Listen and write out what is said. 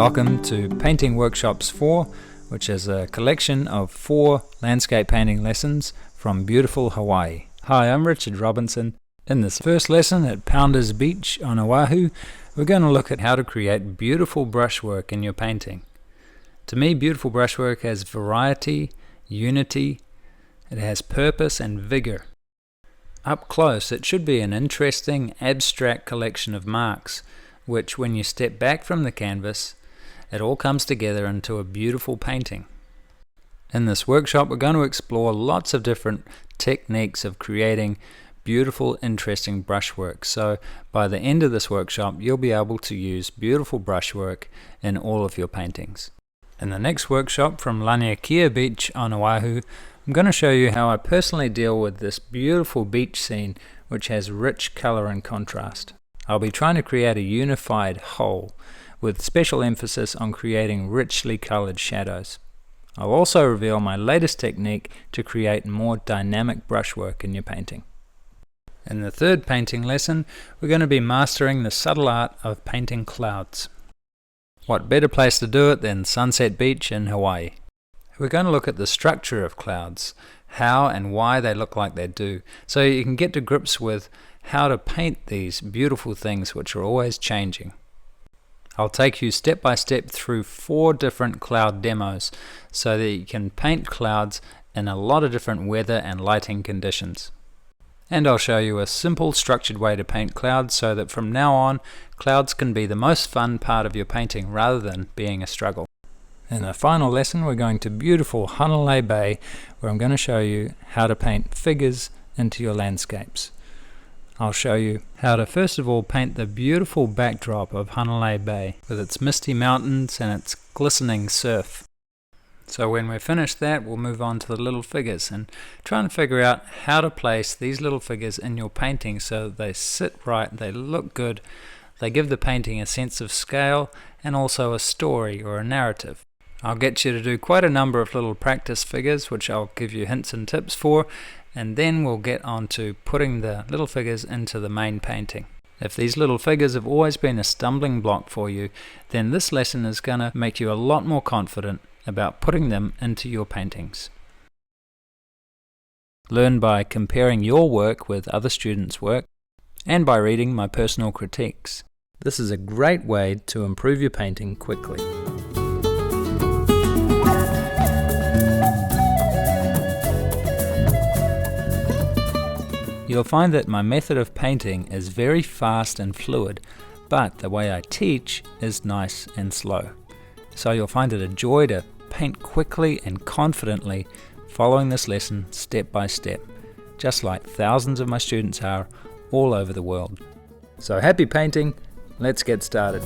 Welcome to Painting Workshops 4, which is a collection of 4 landscape painting lessons from beautiful Hawaii. Hi, I'm Richard Robinson. In this first lesson at Pounders Beach on Oahu, we're going to look at how to create beautiful brushwork in your painting. To me, beautiful brushwork has variety, unity, it has purpose and vigor. Up close, it should be an interesting, abstract collection of marks, which when you step back from the canvas, it all comes together into a beautiful painting. In this workshop, we're going to explore lots of different techniques of creating beautiful, interesting brushwork. So by the end of this workshop, you'll be able to use beautiful brushwork in all of your paintings. In the next workshop from Laniakea Beach on Oahu, I'm going to show you how I personally deal with this beautiful beach scene which has rich color and contrast. I'll be trying to create a unified whole with special emphasis on creating richly colored shadows. I'll also reveal my latest technique to create more dynamic brushwork in your painting. In the third painting lesson, we're going to be mastering the subtle art of painting clouds. What better place to do it than Sunset Beach in Hawaii? We're going to look at the structure of clouds, how and why they look like they do, so you can get to grips with how to paint these beautiful things which are always changing. I'll take you step by step through 4 different cloud demos so that you can paint clouds in a lot of different weather and lighting conditions. And I'll show you a simple structured way to paint clouds so that from now on, clouds can be the most fun part of your painting rather than being a struggle. In the final lesson, we're going to beautiful Hanalei Bay, where I'm going to show you how to paint figures into your landscapes. I'll show you how to first of all paint the beautiful backdrop of Hanalei Bay with its misty mountains and its glistening surf. So when we're finished that, we'll move on to the little figures and try and figure out how to place these little figures in your painting so that they sit right, they look good, they give the painting a sense of scale and also a story or a narrative. I'll get you to do quite a number of little practice figures which I'll give you hints and tips for, and then we'll get on to putting the little figures into the main painting. If these little figures have always been a stumbling block for you, then this lesson is going to make you a lot more confident about putting them into your paintings. Learn by comparing your work with other students' work and by reading my personal critiques. This is a great way to improve your painting quickly. You'll find that my method of painting is very fast and fluid, but the way I teach is nice and slow. So you'll find it a joy to paint quickly and confidently, following this lesson step by step, just like thousands of my students are all over the world. So happy painting, let's get started.